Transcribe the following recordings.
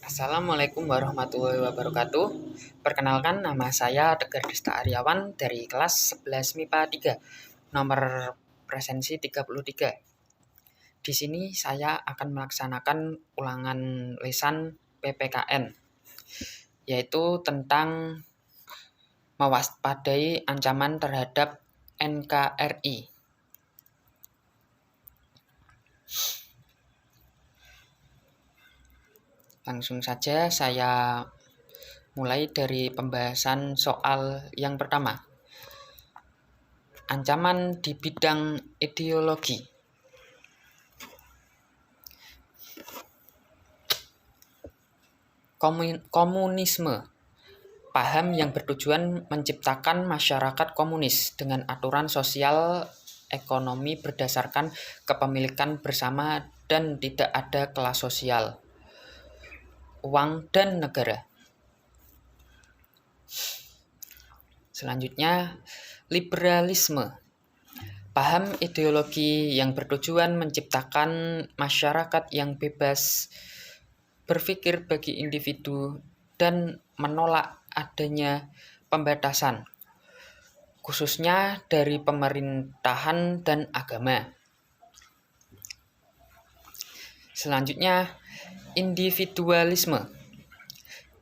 Assalamualaikum warahmatullahi wabarakatuh. Perkenalkan, nama saya Tegar Desta Aryawan dari kelas 11 MIPA 3, nomor presensi 33. Di sini saya akan melaksanakan ulangan lisan PPKN, yaitu tentang mewaspadai ancaman terhadap NKRI. Langsung saja saya mulai dari pembahasan soal yang pertama. Ancaman di bidang ideologi. Komunisme, paham yang bertujuan menciptakan masyarakat komunis dengan aturan sosial ekonomi berdasarkan kepemilikan bersama dan tidak ada kelas sosial, uang, dan negara. Selanjutnya, liberalisme, paham ideologi yang bertujuan menciptakan masyarakat yang bebas berpikir bagi individu dan menolak adanya pembatasan, khususnya dari pemerintahan dan agama. Selanjutnya, individualisme,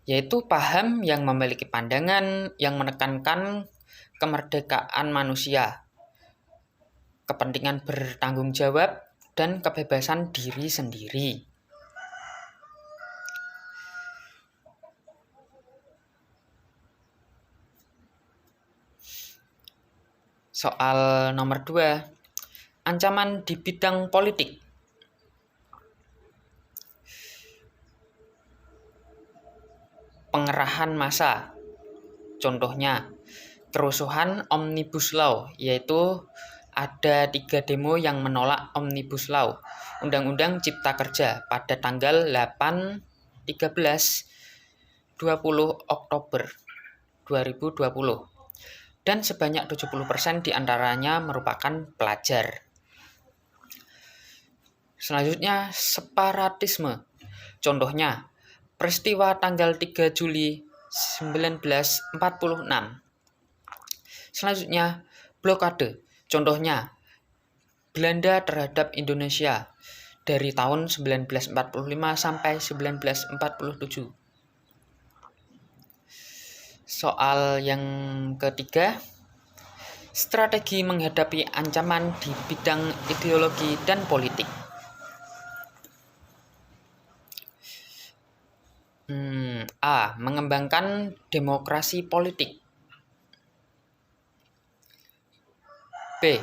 yaitu paham yang memiliki pandangan yang menekankan kemerdekaan manusia, kepentingan bertanggung jawab, dan kebebasan diri sendiri. Soal nomor 2, ancaman di bidang politik. Pengerahan massa, contohnya kerusuhan Omnibus Law, yaitu ada 3 demo yang menolak Omnibus Law, Undang-Undang Cipta Kerja pada tanggal 8, 13, 20 Oktober 2020. Dan sebanyak 70% diantaranya merupakan pelajar. Selanjutnya, separatisme. Contohnya, peristiwa tanggal 3 Juli 1946. Selanjutnya, blokade. Contohnya, Belanda terhadap Indonesia dari tahun 1945 sampai 1947. Soal yang ketiga, strategi menghadapi ancaman di bidang ideologi dan politik. A. Mengembangkan demokrasi politik. B.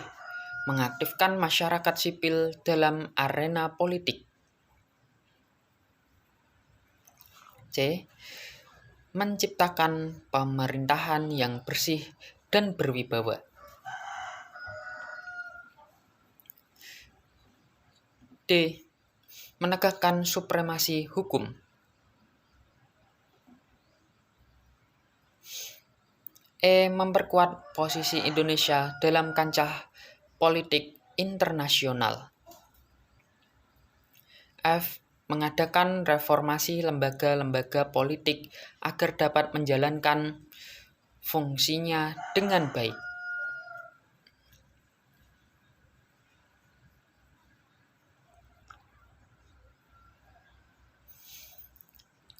Mengaktifkan masyarakat sipil dalam arena politik. C. Menciptakan pemerintahan yang bersih dan berwibawa. D. Menegakkan supremasi hukum. E. Memperkuat posisi Indonesia dalam kancah politik internasional. F. Mengadakan reformasi lembaga-lembaga politik agar dapat menjalankan fungsinya dengan baik.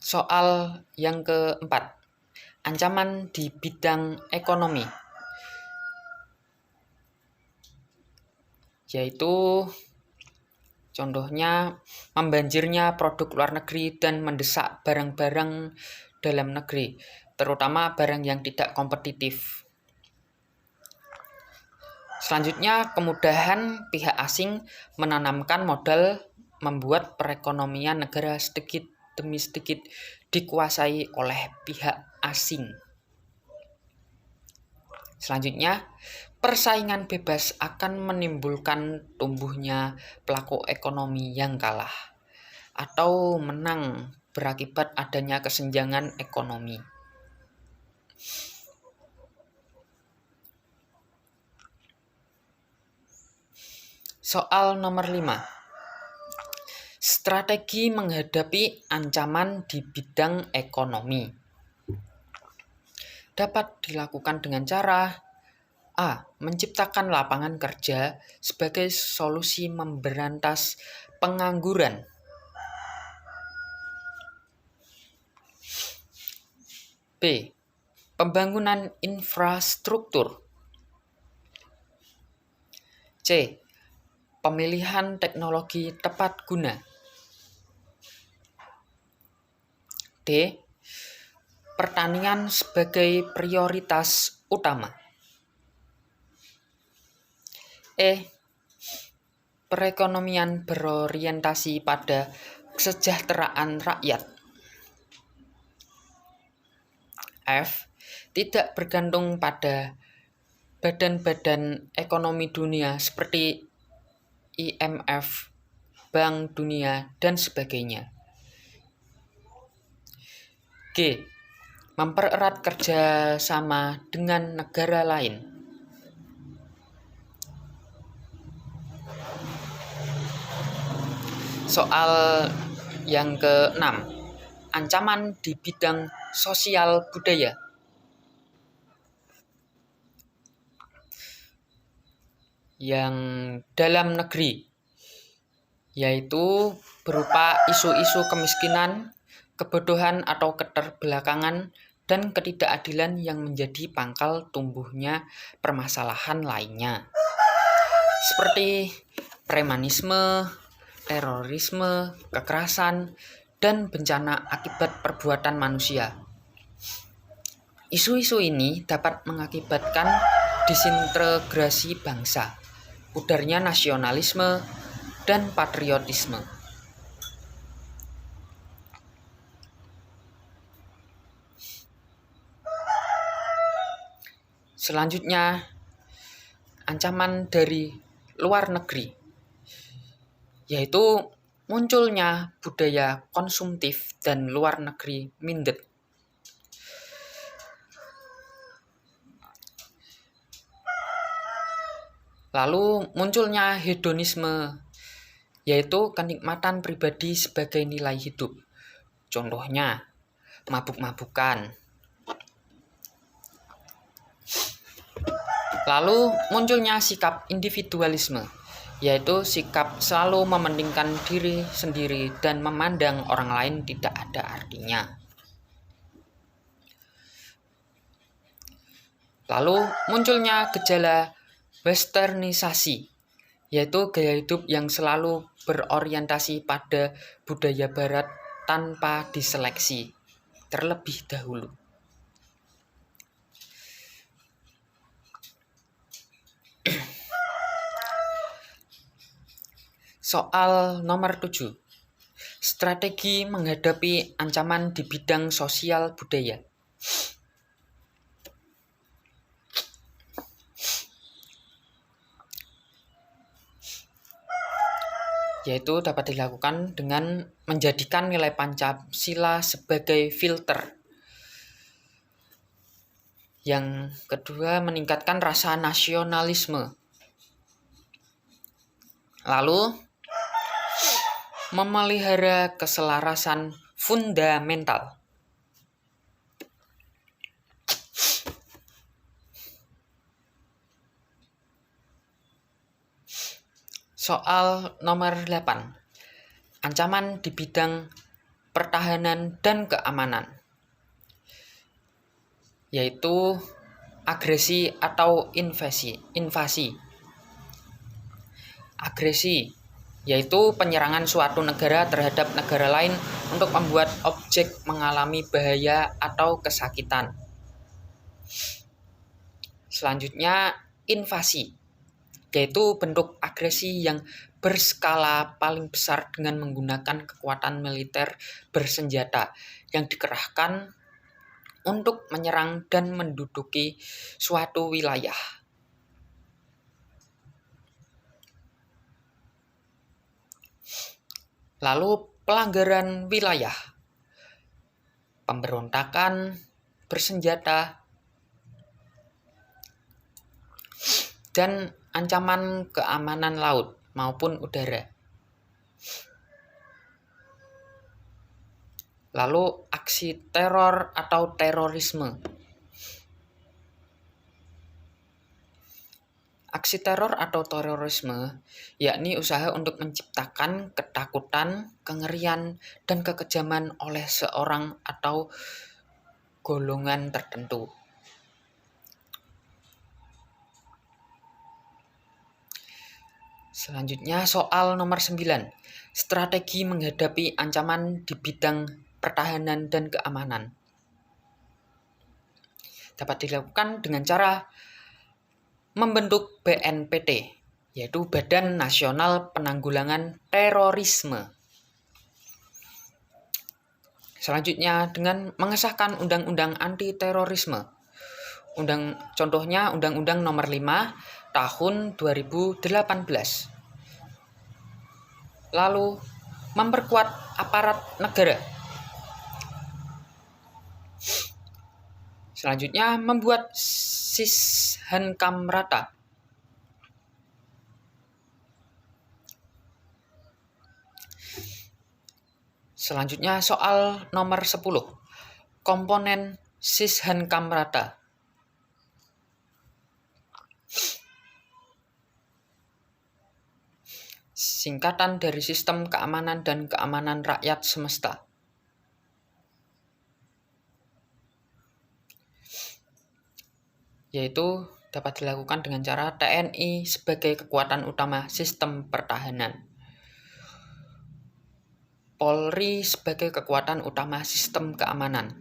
Soal yang keempat, ancaman di bidang ekonomi, yaitu contohnya membanjirnya produk luar negeri dan mendesak barang-barang dalam negeri, terutama barang yang tidak kompetitif. Selanjutnya, kemudahan pihak asing menanamkan modal membuat perekonomian negara sedikit demi sedikit dikuasai oleh pihak asing. Selanjutnya, persaingan bebas akan menimbulkan tumbuhnya pelaku ekonomi yang kalah atau menang berakibat adanya kesenjangan ekonomi. Soal nomor 5. Strategi menghadapi ancaman di bidang ekonomi dapat dilakukan dengan cara A. Menciptakan lapangan kerja sebagai solusi memberantas pengangguran. B. Pembangunan infrastruktur. C. Pemilihan teknologi tepat guna. D. Pertanian sebagai prioritas utama. E. Perekonomian berorientasi pada kesejahteraan rakyat. F. Tidak bergantung pada badan-badan ekonomi dunia seperti IMF, Bank Dunia, dan sebagainya. G. Mempererat kerjasama dengan negara lain. Soal yang ke-6. Ancaman di bidang sosial budaya. Yang dalam negeri, yaitu berupa isu-isu kemiskinan, kebodohan atau keterbelakangan, dan ketidakadilan yang menjadi pangkal tumbuhnya permasalahan lainnya, seperti premanisme, terorisme, kekerasan, dan bencana akibat perbuatan manusia. Isu-isu ini dapat mengakibatkan disintegrasi bangsa, pudarnya nasionalisme, dan patriotisme. Selanjutnya, ancaman dari luar negeri, yaitu munculnya budaya konsumtif dan luar negeri minded. Lalu munculnya hedonisme, yaitu kenikmatan pribadi sebagai nilai hidup. Contohnya, mabuk-mabukan. Lalu munculnya sikap individualisme, yaitu sikap selalu mementingkan diri sendiri dan memandang orang lain tidak ada artinya. Lalu munculnya gejala westernisasi, yaitu gaya hidup yang selalu berorientasi pada budaya barat tanpa diseleksi terlebih dahulu. Soal nomor 7. Strategi menghadapi ancaman di bidang sosial budaya. Yaitu dapat dilakukan dengan menjadikan nilai Pancasila sebagai filter. Yang kedua, meningkatkan rasa nasionalisme. Lalu, memelihara keselarasan fundamental. Soal nomor 8. Ancaman di bidang pertahanan dan keamanan, yaitu agresi atau invasi. Agresi, yaitu penyerangan suatu negara terhadap negara lain untuk membuat objek mengalami bahaya atau kesakitan. Selanjutnya, invasi, yaitu bentuk agresi yang berskala paling besar dengan menggunakan kekuatan militer bersenjata yang dikerahkan untuk menyerang dan menduduki suatu wilayah. Lalu pelanggaran wilayah, pemberontakan bersenjata, dan ancaman keamanan laut maupun udara. Lalu aksi teror atau terorisme. Aksi teror atau terorisme yakni usaha untuk menciptakan ketakutan, kengerian, dan kekejaman oleh seorang atau golongan tertentu. Selanjutnya soal nomor 9. Strategi menghadapi ancaman di bidang pertahanan dan keamanan. Dapat dilakukan dengan cara membentuk BNPT, yaitu Badan Nasional Penanggulangan Terorisme. Selanjutnya dengan mengesahkan Undang-Undang Anti Terorisme. Contohnya Undang-Undang Nomor 5 Tahun 2018. Lalu memperkuat aparat negara. Selanjutnya membuat Sishankam Rata. Selanjutnya soal nomor 10. Komponen Sishankam-Rata. Singkatan dari Sistem Keamanan dan Keamanan Rakyat Semesta. Yaitu dapat dilakukan dengan cara TNI sebagai kekuatan utama sistem pertahanan, Polri sebagai kekuatan utama sistem keamanan.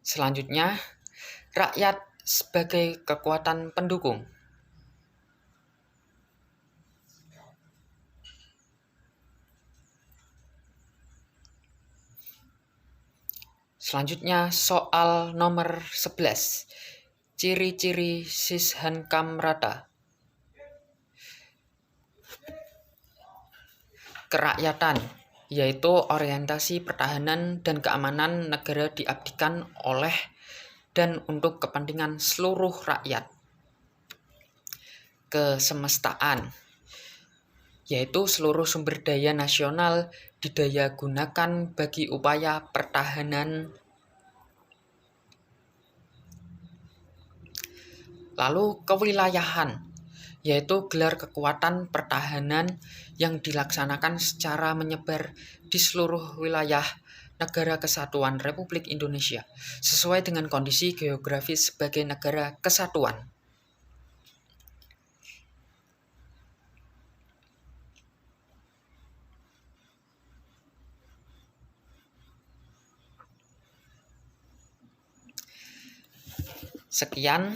Selanjutnya, rakyat sebagai kekuatan pendukung. Selanjutnya soal nomor 11. Ciri-ciri Sishankam-Rata. Kerakyatan, yaitu orientasi pertahanan dan keamanan negara diabdikan oleh dan untuk kepentingan seluruh rakyat. Kesemestaan, yaitu seluruh sumber daya nasional didaya gunakan bagi upaya pertahanan. Lalu kewilayahan, yaitu gelar kekuatan pertahanan yang dilaksanakan secara menyebar di seluruh wilayah Negara Kesatuan Republik Indonesia sesuai dengan kondisi geografis sebagai negara kesatuan. Sekian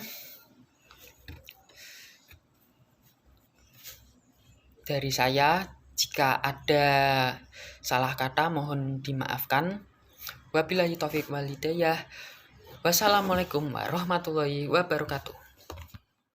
dari saya. Jika ada salah kata mohon dimaafkan. Wabillahi taufiq wal hidayah. Wassalamualaikum warahmatullahi wabarakatuh.